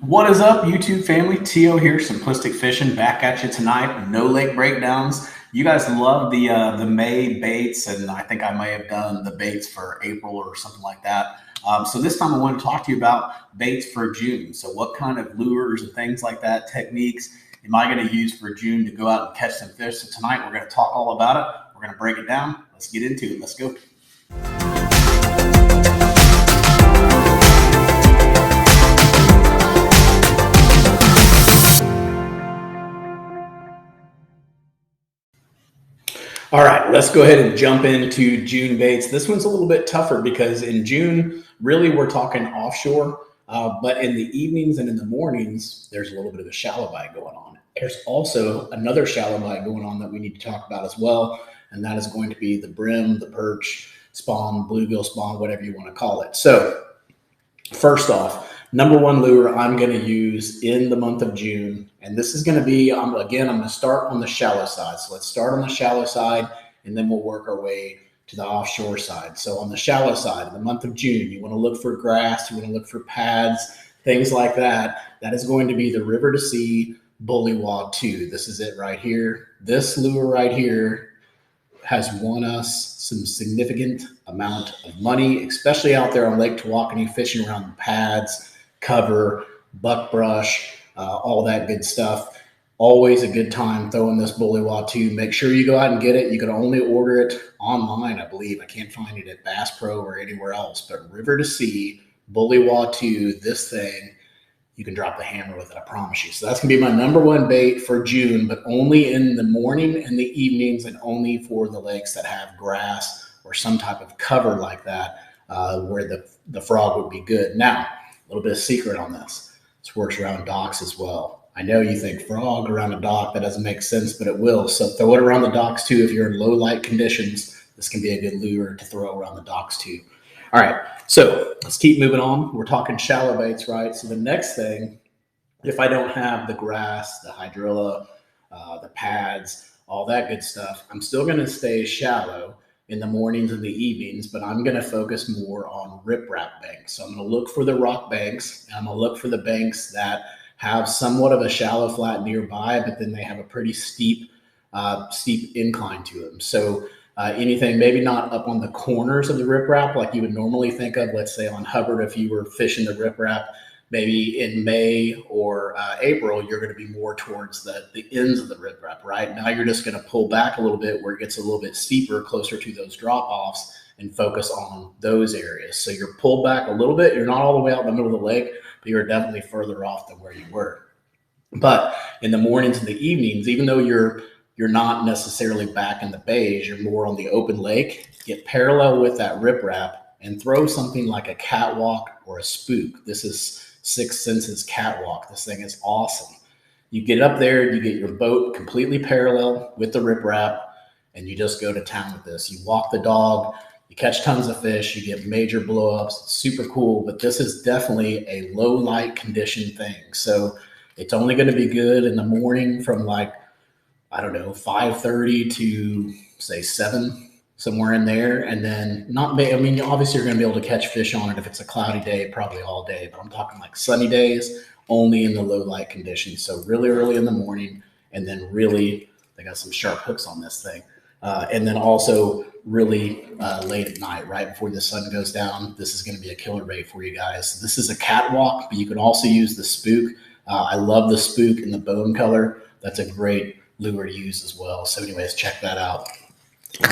What is up, YouTube family? Tio here, Simplistic Fishing, back at you tonight. No lake breakdowns. You guys love the May baits, and I think I may have done the baits for April or something like that. So this time I want to talk to you about baits for June. So what kind of lures and things like that, techniques am I going to use for June to go out and catch some fish? So tonight we're going to talk all about it. We're going to break it down. Let's get into it. Let's go. All right, let's go ahead and jump into June baits. This one's a little bit tougher because in June, really we're talking offshore, but in the evenings and in the mornings, there's a little bit of a shallow bite going on. There's also another shallow bite going on that we need to talk about as well, and that is going to be the brim, the perch spawn, bluegill spawn, whatever you want to call it. So first off, number one lure I'm going to use in the month of June, and this is going to be, I'm going to start on the shallow side. So let's start on the shallow side, and then we'll work our way to the offshore side. So on the shallow side, in the month of June, you want to look for grass, you want to look for pads, things like that. That is going to be the River to Sea Bullywog 2. This is it right here. This lure right here has won us some significant amount of money, especially out there on Lake Tawakoni, fishing around the pads, cover, buckbrush, all that good stuff. Always a good time throwing this Bullywog 2. Make sure you go out and get it. You can only order it online, I believe. I can't find it at Bass Pro or anywhere else. But River to Sea Bullywog 2, this thing, you can drop the hammer with it, I promise you. So that's going to be my number one bait for June, but only in the morning and the evenings, and only for the lakes that have grass or some type of cover like that, where the frog would be good. Now, a little bit of secret on this. This works around docks as well. I know you think frog around a dock, that doesn't make sense, but it will. So throw it around the docks too. If you're in low light conditions, this can be a good lure to throw around the docks too. All right, so let's keep moving on. We're talking shallow baits, right? So the next thing, if I don't have the grass, the hydrilla, the pads, all that good stuff, I'm still going to stay shallow in the mornings and the evenings, but I'm going to focus more on riprap banks. So I'm going to look for the rock banks, and I'm going to look for the banks that have somewhat of a shallow flat nearby, but then they have a pretty steep incline to them. So anything maybe not up on the corners of the riprap like you would normally think of, let's say on Hubbard, if you were fishing the riprap, maybe in May or April, you're going to be more towards the ends of the riprap, right? Now you're just going to pull back a little bit where it gets a little bit steeper, closer to those drop-offs, and focus on those areas. So you're pulled back a little bit. You're not all the way out in the middle of the lake, but you're definitely further off than where you were. But in the mornings and the evenings, even though you're not necessarily back in the bays, you're more on the open lake, get parallel with that riprap and throw something like a catwalk or a spook. This is Six Senses catwalk. This thing is awesome. You get up there, you get your boat completely parallel with the riprap, and you just go to town with this. You walk the dog, you catch tons of fish, you get major blowups. It's super cool, but this is definitely a low light condition thing. So it's only going to be good in the morning from like, I don't know, 5:30 to say 7, somewhere in there. And then obviously you're going to be able to catch fish on it if it's a cloudy day, probably all day, but I'm talking like sunny days, only in the low light conditions. So really early in the morning, and then really, they got some sharp hooks on this thing. And then also really late at night, right before the sun goes down. This is going to be a killer bait for you guys. This is a catwalk, but you can also use the spook. I love the spook in the bone color. That's a great lure to use as well. So anyways, check that out.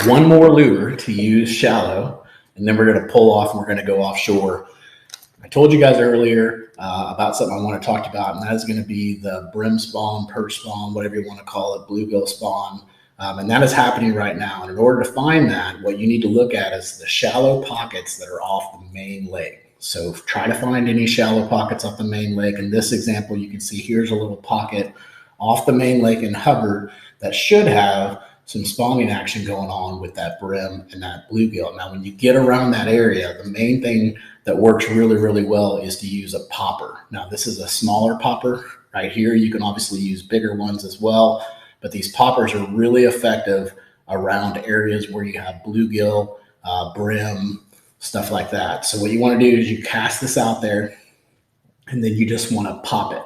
One more lure to use shallow, and then we're going to pull off and we're going to go offshore. I told you guys earlier about something I want to talk about, and that is going to be the brim spawn, perch spawn, whatever you want to call it, bluegill spawn. And that is happening right now. And in order to find that, what you need to look at is the shallow pockets that are off the main lake. So try to find any shallow pockets off the main lake. In this example, you can see here's a little pocket off the main lake in Hubbard that should have some spawning action going on with that brim and that bluegill. Now, when you get around that area, the main thing that works really, really well is to use a popper. Now, this is a smaller popper right here. You can obviously use bigger ones as well, but these poppers are really effective around areas where you have bluegill, brim, stuff like that. So what you want to do is you cast this out there, and then you just want to pop it.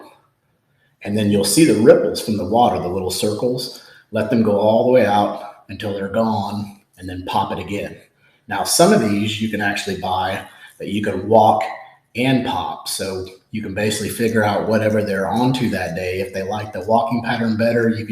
And then you'll see the ripples from the water, the little circles. Let them go all the way out until they're gone, and then pop it again. Now, some of these you can actually buy that you can walk and pop. So you can basically figure out whatever they're onto that day. If they like the walking pattern better, you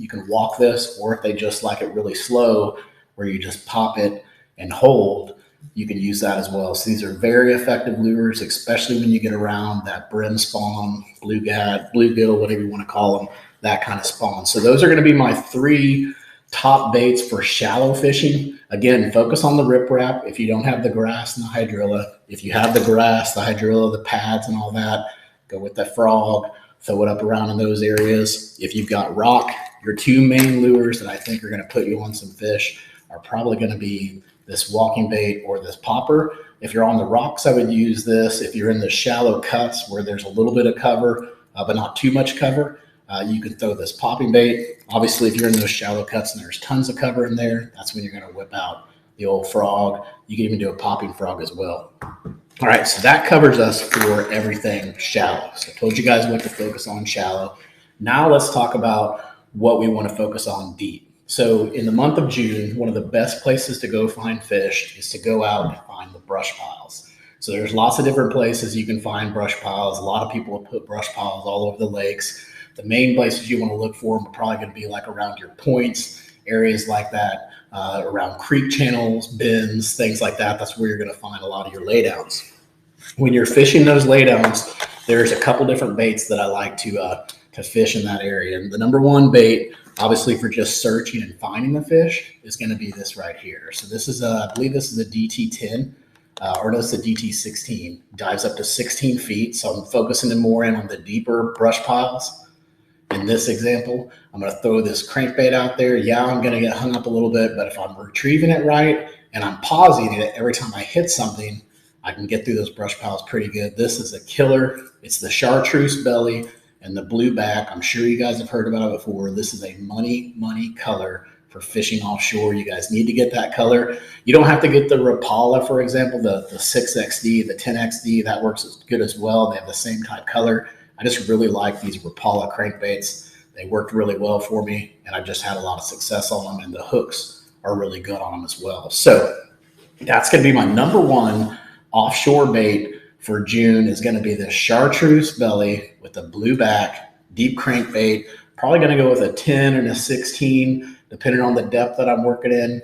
can walk this, or if they just like it really slow, where you just pop it and hold, you can use that as well. So these are very effective lures, especially when you get around that brim spawn, bluegill, whatever you want to call them, that kind of spawn. So those are going to be my 3 top baits for shallow fishing. Again, focus on the riprap if you don't have the grass and the hydrilla. If you have the grass, the hydrilla, the pads and all that, go with the frog, throw it up around in those areas. If you've got rock, your 2 main lures that I think are going to put you on some fish are probably going to be this walking bait or this popper. If you're on the rocks, I would use this. If you're in the shallow cuts where there's a little bit of cover, but not too much cover, you can throw this popping bait. Obviously, if you're in those shallow cuts and there's tons of cover in there, that's when you're going to whip out the old frog. You can even do a popping frog as well. All right, so that covers us for everything shallow. So I told you guys what to focus on shallow. Now let's talk about what we want to focus on deep. So in the month of June, one of the best places to go find fish is to go out and find the brush piles. So there's lots of different places you can find brush piles. A lot of people have put brush piles all over the lakes. The main places you want to look for are probably going to be like around your points, areas like that, around creek channels, bends, things like that. That's where you're going to find a lot of your laydowns. When you're fishing those laydowns, there's a couple different baits that I like to fish in that area. And the number 1 bait, obviously for just searching and finding the fish, is going to be this right here. So this is I believe this is a DT10, or no, it's a DT16. Dives up to 16 feet. So I'm focusing more in on the deeper brush piles. In this example, I'm going to throw this crankbait out there. Yeah, I'm going to get hung up a little bit, but if I'm retrieving it right and I'm pausing it every time I hit something, I can get through those brush piles pretty good. This is a killer. It's the chartreuse belly and the blue back. I'm sure you guys have heard about it before. This is a money color for fishing offshore. You guys need to get that color. You don't have to get the Rapala, for example, the 6XD, the 10XD. That works as good as well. They have the same type color. I just really like these Rapala crankbaits. They worked really well for me, and I just had a lot of success on them, and the hooks are really good on them as well. So that's going to be my number 1 offshore bait for June, is going to be the chartreuse belly with a blue back, deep crankbait. Probably going to go with a 10 and a 16, depending on the depth that I'm working in,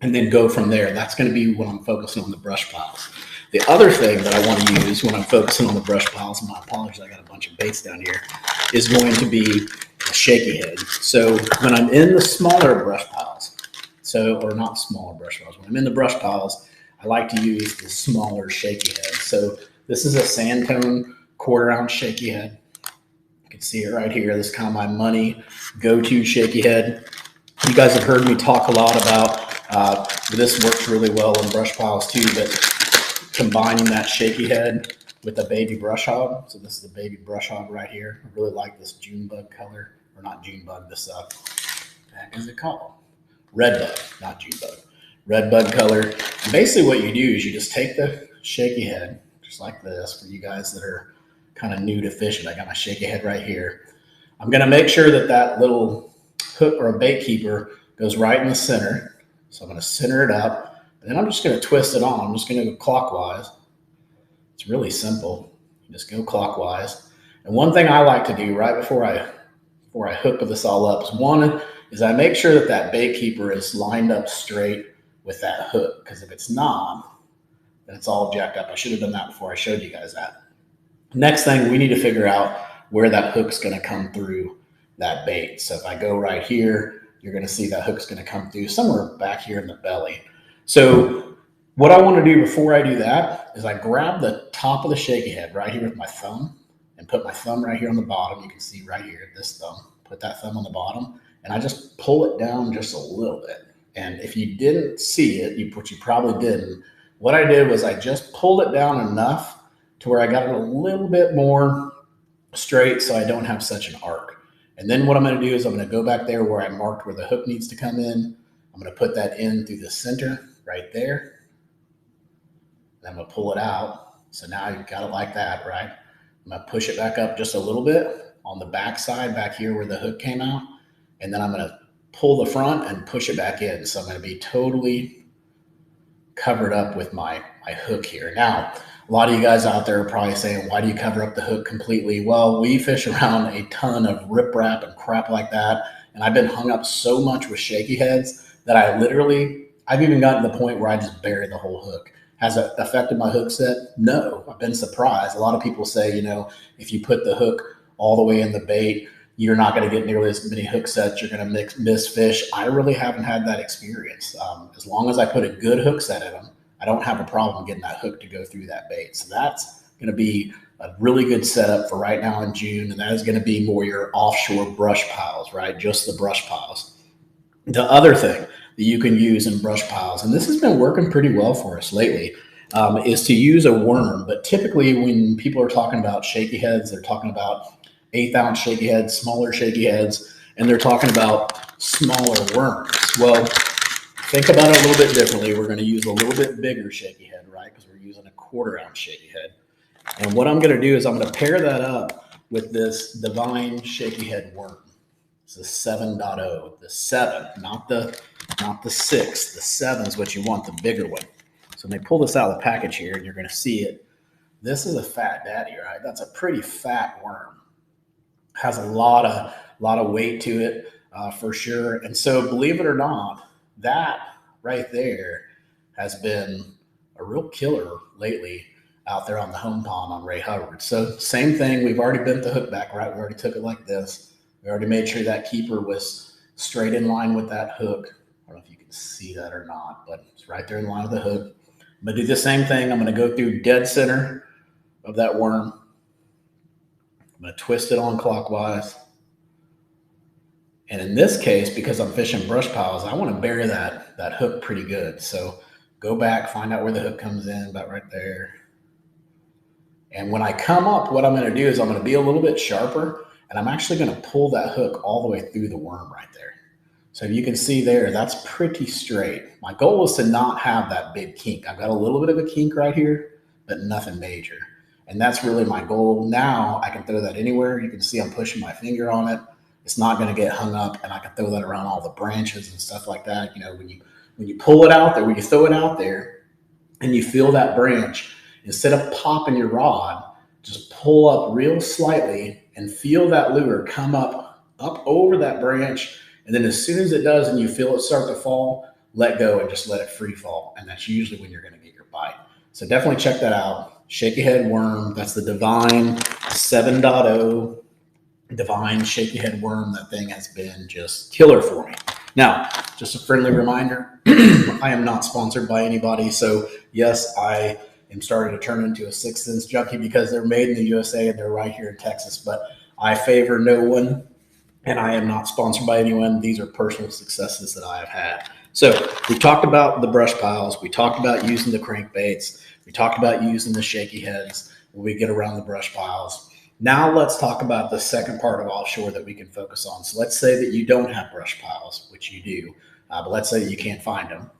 and then go from there. That's going to be when I'm focusing on the brush piles. The other thing that I want to use when I'm focusing on the brush piles, and my apologies, I got a bunch of baits down here, is going to be a shaky head. So when I'm in the smaller brush piles, or not smaller brush piles, when I'm in the brush piles, I like to use the smaller shaky head. So this is a sand tone 1/4 ounce shaky head. You can see it right here. This is kind of my money go-to shaky head. You guys have heard me talk a lot about this works really well in brush piles too, but combining that shaky head with a baby brush hog. So this is a baby brush hog right here. I really like this June bug color, or not June bug, this what is it called? Red bug, not June bug. Red bug color. And basically what you do is you just take the shaky head, just like this, for you guys that are kind of new to fishing. I got my shaky head right here. I'm going to make sure that that little hook or a bait keeper goes right in the center. So I'm going to center it up. And then I'm just going to twist it on. I'm just going to go clockwise. It's really simple. You just go clockwise. And one thing I like to do right before I hook this all up is I make sure that that bait keeper is lined up straight with that hook. Because if it's not, then it's all jacked up. I should have done that before I showed you guys that. Next thing, we need to figure out where that hook's going to come through that bait. So if I go right here, you're going to see that hook's going to come through somewhere back here in the belly. So what I want to do before I do that is I grab the top of the shaky head right here with my thumb and put my thumb right here on the bottom. You can see right here, this thumb, put that thumb on the bottom, and I just pull it down just a little bit. And if you didn't see it, which you probably didn't, what I did was I just pulled it down enough to where I got it a little bit more straight so I don't have such an arc. And then what I'm going to do is I'm going to go back there where I marked where the hook needs to come in. I'm going to put that in through the center right there. Then I'm going to pull it out. So now you've got it like that, right? I'm gonna push it back up just a little bit on the back side, back here where the hook came out. And then I'm gonna pull the front and push it back in. So I'm gonna be totally covered up with my hook here. Now, a lot of you guys out there are probably saying, why do you cover up the hook completely? Well, we fish around a ton of riprap and crap like that. And I've been hung up so much with shaky heads that I've even gotten to the point where I just bury the whole hook. Has it affected my hook set? No, I've been surprised. A lot of people say, if you put the hook all the way in the bait, you're not going to get nearly as many hook sets. You're going to miss fish. I really haven't had that experience. As long as I put a good hook set in them, I don't have a problem getting that hook to go through that bait. So that's going to be a really good setup for right now in June. And that is going to be more your offshore brush piles, right? Just the brush piles. The other thing that you can use in brush piles, and this has been working pretty well for us lately, is to use a worm. But typically when people are talking about shaky heads, they're talking about 1/8 ounce shaky heads, smaller shaky heads, and they're talking about smaller worms. Well, think about it a little bit differently. We're going to use a little bit bigger shaky head, right? Because we're using a 1/4 ounce shaky head. And what I'm going to do is I'm going to pair that up with this Divine shaky head worm. It's a 7.0, the 7, not the 6. The 7 is what you want, the bigger one. So when they pull this out of the package here, and you're going to see it. This is a fat daddy, right? That's a pretty fat worm. Has a lot of weight to it, for sure. And so, believe it or not, that right there has been a real killer lately out there on the home pond on Ray Hubbard. So same thing. We've already bent the hook back, right? We already took it like this. We already made sure that keeper was straight in line with that hook. I don't know if you can see that or not, but it's right there in line with the hook. I'm going to do the same thing. I'm going to go through dead center of that worm. I'm going to twist it on clockwise. And in this case, because I'm fishing brush piles, I want to bury that hook pretty good. So go back, find out where the hook comes in, about right there. And when I come up, what I'm going to do is I'm going to be a little bit sharper, and I'm actually going to pull that hook all the way through the worm right there. So you can see there, that's pretty straight. My goal is to not have that big kink. I've got a little bit of a kink right here, but nothing major. And that's really my goal. Now I can throw that anywhere. You can see I'm pushing my finger on it. It's not going to get hung up, and I can throw that around all the branches and stuff like that. When you pull it out there, when you throw it out there and you feel that branch, instead of popping your rod, just pull up real slightly and feel that lure come up over that branch. And then as soon as it does and you feel it start to fall, let go and just let it free fall. And that's usually when you're going to get your bite. So definitely check that out. Shaky head worm. That's the Divine 7.0 Divine shaky head worm. That thing has been just killer for me. Now, just a friendly reminder, I am not sponsored by anybody. So yes, I am starting to turn into a 6th Sense junkie because they're made in the USA and they're right here in Texas. But I favor no one, and I am not sponsored by anyone. These are personal successes that I have had. So we talked about the brush piles. We talked about using the crankbaits. We talked about using the shaky heads when we get around the brush piles. Now let's talk about the second part of offshore that we can focus on. So let's say that you don't have brush piles, which you do, but let's say that you can't find them.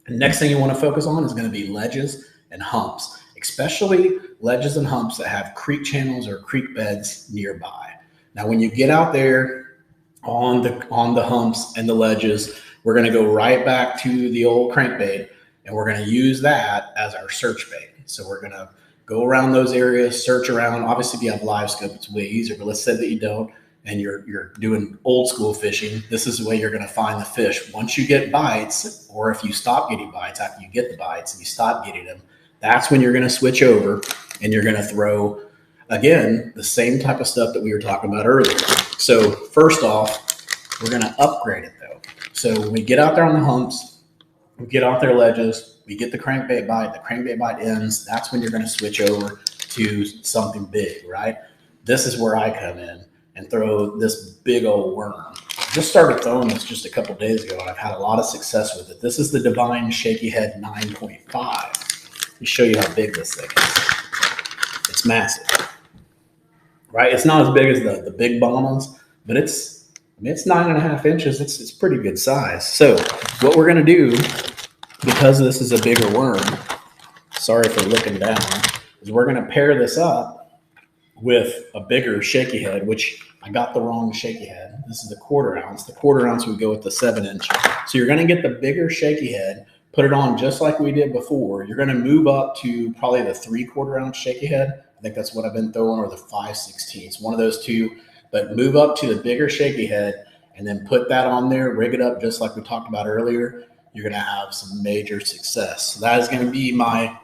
The next thing you want to focus on is going to be ledges and humps, especially ledges and humps that have creek channels or creek beds nearby. Now, when you get out there on the humps and the ledges, we're going to go right back to the old crankbait, and we're going to use that as our search bait. So we're going to go around those areas, search around. Obviously, if you have live scope, it's way easier, but let's say that you don't and you're doing old school fishing. This is the way you're going to find the fish. Once you get bites, or if you stop getting bites after you get the bites and you stop getting them, that's when you're going to switch over and you're going to throw, again, the same type of stuff that we were talking about earlier. So first off, we're going to upgrade it though. So when we get out there on the humps, we get out there ledges, we get the crankbait bite ends, that's when you're going to switch over to something big, right? This is where I come in and throw this big old worm. I just started throwing this just a couple days ago, and I've had a lot of success with it. This is the Divine Shaky Head 9.5. Let me show you how big this thing is. It's massive, right? It's not as big as the big bombas, but it's 9.5 inches. It's pretty good size. So what we're going to do, because this is a bigger worm, sorry for looking down, is we're going to pair this up with a bigger shaky head, which I got the wrong shaky head. This is the 1/4 ounce. The 1/4 ounce would go with the 7-inch. So you're going to get the bigger shaky head, put it on just like we did before. You're going to move up to probably the 3/4 ounce shaky head. I think that's what I've been throwing, or the 5/16, one of those two. But move up to the bigger shaky head and then put that on there, rig it up just like we talked about earlier. You're going to have some major success. So that is going to be my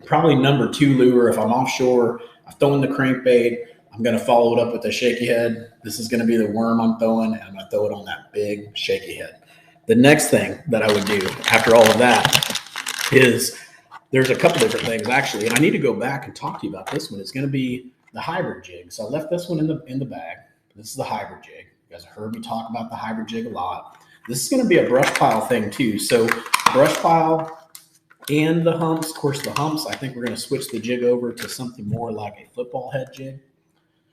probably number 2 lure. If I'm offshore, I'm throwing the crankbait, I'm going to follow it up with a shaky head. This is going to be the worm I'm throwing, and I'm going to throw it on that big shaky head. The next thing that I would do after all of that is there's a couple different things actually, and I need to go back and talk to you about this one. It's going to be the hybrid jig. So I left this one in the bag. This is the hybrid jig. You guys have heard me talk about the hybrid jig a lot. This is going to be a brush pile thing too. So brush pile and the humps. Of course, the humps, I think we're going to switch the jig over to something more like a football head jig.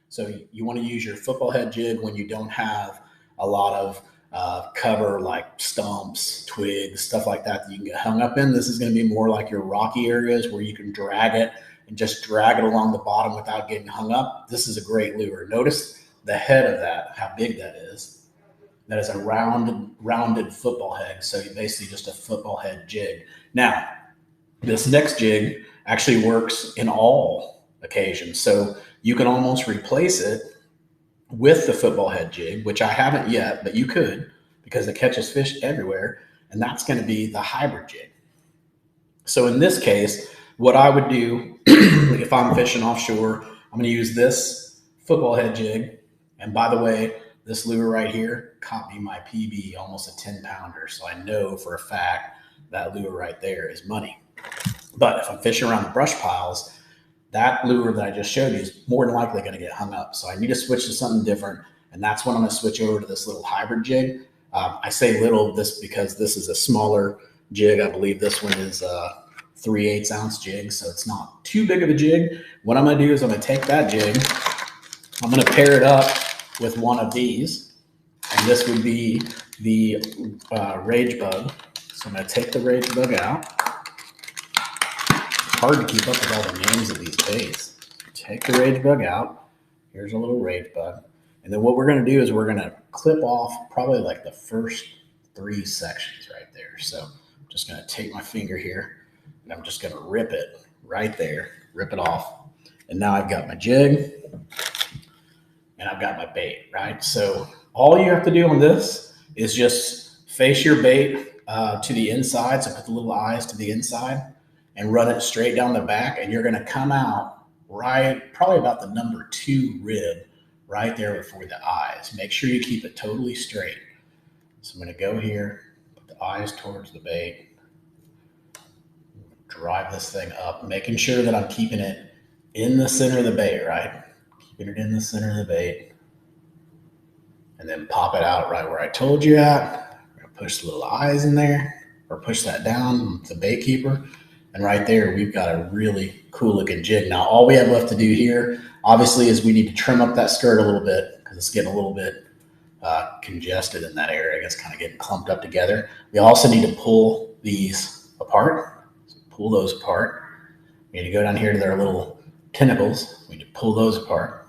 So you want to use your football head jig when you don't have a lot of cover like stumps, twigs, stuff like that you can get hung up in. This is going to be more like your rocky areas where you can drag it and just drag it along the bottom without getting hung up. This is a great lure. Notice the head of that, how big that is. That is a rounded football head. So basically just a football head jig. Now, this next jig actually works in all occasions. So you can almost replace it with the football head jig, which I haven't yet, but you could, because it catches fish everywhere. And that's going to be the hybrid jig. So in this case, what I would do if I'm fishing offshore, I'm going to use this football head jig. And by the way, this lure right here caught me my PB, almost a 10-pounder. So I know for a fact that lure right there is money. But if I'm fishing around the brush piles, that lure that I just showed you is more than likely going to get hung up. So I need to switch to something different. And that's when I'm going to switch over to this little hybrid jig. I say little this because this is a smaller jig. I believe this one is a 3/8 ounce jig. So it's not too big of a jig. What I'm going to do is I'm going to take that jig. I'm going to pair it up with one of these. And this would be the rage bug. So I'm going to take the rage bug out. Hard to keep up with all the names of these baits. Take the rage bug out. Here's a little rage bug. And then what we're going to do is we're going to clip off probably like the first 3 sections right there. So I'm just going to take my finger here and I'm just going to rip it right there, rip it off. And now I've got my jig and I've got my bait, right? So all you have to do on this is just face your bait to the inside. So put the little eyes to the inside and run it straight down the back, and you're going to come out right, probably about the number 2 rib right there before the eyes. Make sure you keep it totally straight. So I'm going to go here, put the eyes towards the bait, drive this thing up, making sure that I'm keeping it in the center of the bait, right? Keeping it in the center of the bait, and then pop it out right where I told you at. I'm going to push the little eyes in there, or push that down with the bait keeper. And right there, we've got a really cool looking jig. Now, all we have left to do here, obviously, is we need to trim up that skirt a little bit because it's getting a little bit congested in that area. It's kind of getting clumped up together. We also need to pull these apart. So pull those apart. We need to go down here to their little tentacles. We need to pull those apart.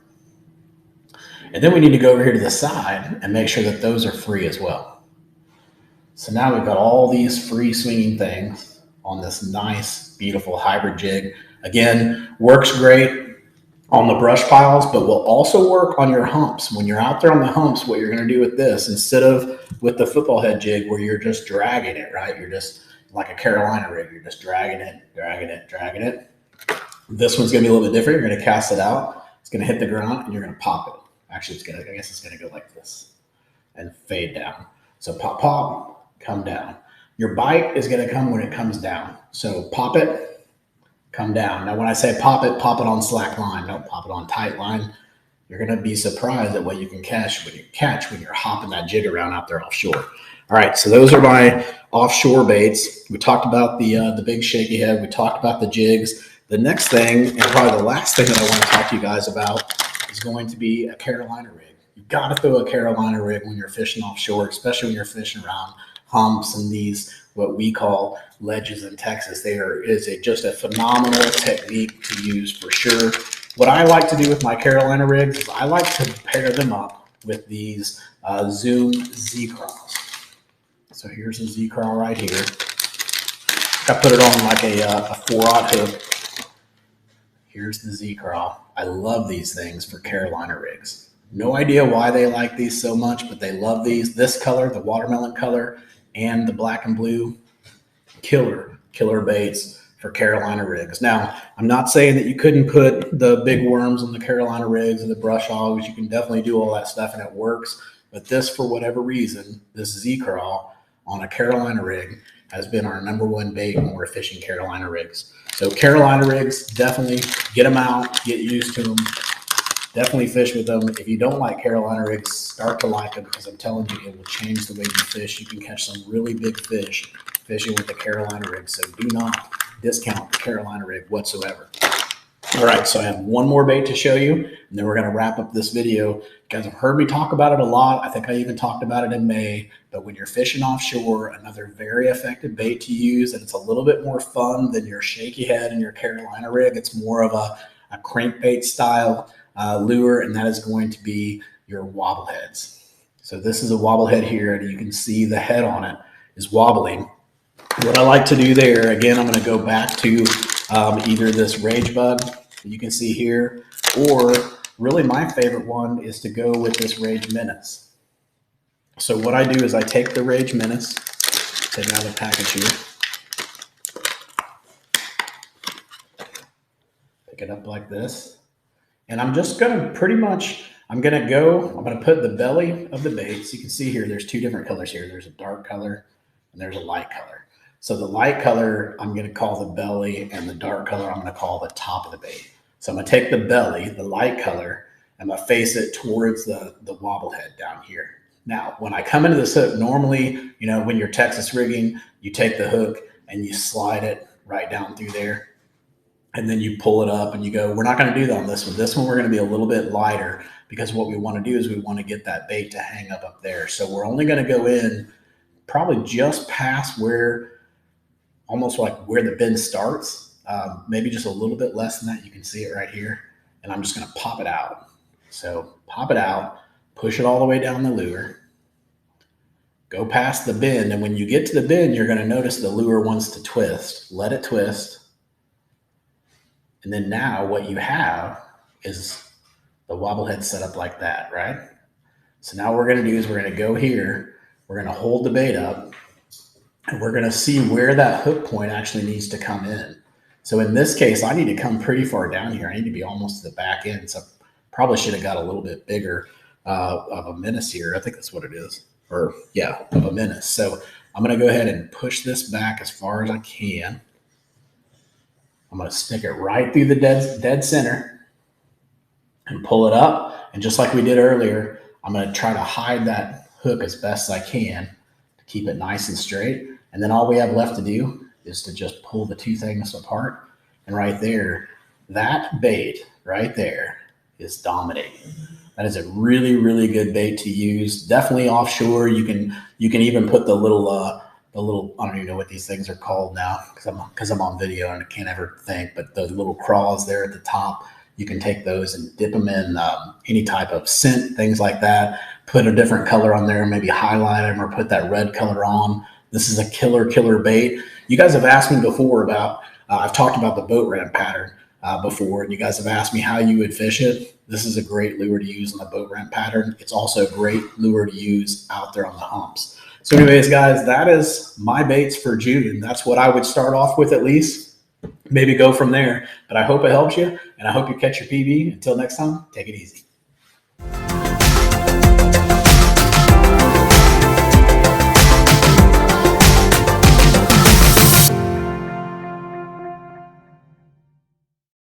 And then we need to go over here to the side and make sure that those are free as well. So now we've got all these free swinging things on this nice, beautiful hybrid jig. Again, works great on the brush piles, but will also work on your humps. When you're out there on the humps, what you're going to do with this, instead of with the football head jig where you're just dragging it, right? You're just like a Carolina rig. You're just dragging it, dragging it, dragging it. This one's going to be a little bit different. You're going to cast it out. It's going to hit the ground and you're going to pop it. Actually, I guess it's going to go like this and fade down. So pop, pop, come down. Your bite is going to come when it comes down. So pop it, come down. Now, when I say pop it on slack line. Don't pop it on tight line. You're going to be surprised at what you can catch when you're hopping that jig around out there offshore. All right, so those are my offshore baits. We talked about the big shaky head. We talked about the jigs. The next thing, and probably the last thing that I want to talk to you guys about, is going to be a Carolina rig. You've got to throw a Carolina rig when you're fishing offshore, especially when you're fishing around humps and these what we call ledges in Texas. Just a phenomenal technique to use for sure. what I like to do with my Carolina rigs is I like to pair them up with these Zoom Z-Crawls. So here's a Z-Crawl right here. I put it on like a 4/0 hook. Here's the Z-Crawl. I love these things for Carolina rigs. No idea why they like these so much, but they love these. This color, the watermelon color, and the black and blue, killer baits for Carolina rigs. Now, I'm not saying that you couldn't put the big worms on the Carolina rigs or the brush hogs. You can definitely do all that stuff and it works. But this, for whatever reason, this Z-Crawl on a Carolina rig has been our #1 bait when we're fishing Carolina rigs. So Carolina rigs, definitely get them out, get used to them. Definitely fish with them. If you don't like Carolina rigs, start to like them, because I'm telling you, it will change the way you fish. You can catch some really big fish fishing with the Carolina rig. So do not discount the Carolina rig whatsoever. All right, so I have one more bait to show you, and then we're going to wrap up this video. You guys have heard me talk about it a lot. I think I even talked about it in May. But when you're fishing offshore, another very effective bait to use, and it's a little bit more fun than your shaky head and your Carolina rig. It's more of a crankbait style lure, and that is going to be your wobble heads. So this is a wobble head here, and you can see the head on it is wobbling. What I like to do there, again, I'm going to go back to either this rage bug that you can see here, or really my favorite one is to go with this rage menace. So what I do is I take the rage menace, take it out of the package here, pick it up like this, and I'm just going to I'm going to put the belly of the bait. So you can see here, there's two different colors here. There's a dark color and there's a light color. So the light color, I'm going to call the belly, and the dark color, I'm going to call the top of the bait. So I'm going to take the belly, the light color, I'm going to face it towards the wobble head down here. Now, when I come into this hook, normally, when you're Texas rigging, you take the hook and you slide it right down through there, and then you pull it up and you go. We're not going to do that on this one. This one, we're going to be a little bit lighter, because what we want to do is we want to get that bait to hang up there. So we're only going to go in probably just past almost like where the bend starts, maybe just a little bit less than that. You can see it right here. And I'm just going to pop it out. So pop it out, push it all the way down the lure, go past the bend. And when you get to the bend, you're going to notice the lure wants to twist. Let it twist. And then now what you have is the wobble head set up like that, right? So now what we're going to do is we're going to go here. We're going to hold the bait up, and we're going to see where that hook point actually needs to come in. So in this case, I need to come pretty far down here. I need to be almost to the back end. So probably should have got a little bit bigger of a menace here. I think that's what it is. Or yeah, of a menace. So I'm going to go ahead and push this back as far as I can. I'm going to stick it right through the dead center and pull it up. And just like we did earlier, I'm going to try to hide that hook as best I can to keep it nice and straight. And then all we have left to do is to just pull the two things apart. And right there, that bait right there is dominating. That is a really, really good bait to use. Definitely offshore. You can even put the little I don't even know what these things are called now, because I'm on video and I can't ever think, but the little crawls there at the top, you can take those and dip them in any type of scent, things like that. Put a different color on there, maybe highlight them or put that red color on. This is a killer bait. You guys have asked me before about, I've talked about the boat ramp pattern before, and you guys have asked me how you would fish it. This is a great lure to use on the boat ramp pattern. It's also a great lure to use out there on the humps. So anyways, guys, that is my baits for June. That's what I would start off with, at least. Maybe go from there. But I hope it helps you, and I hope you catch your PB. Until next time, take it easy.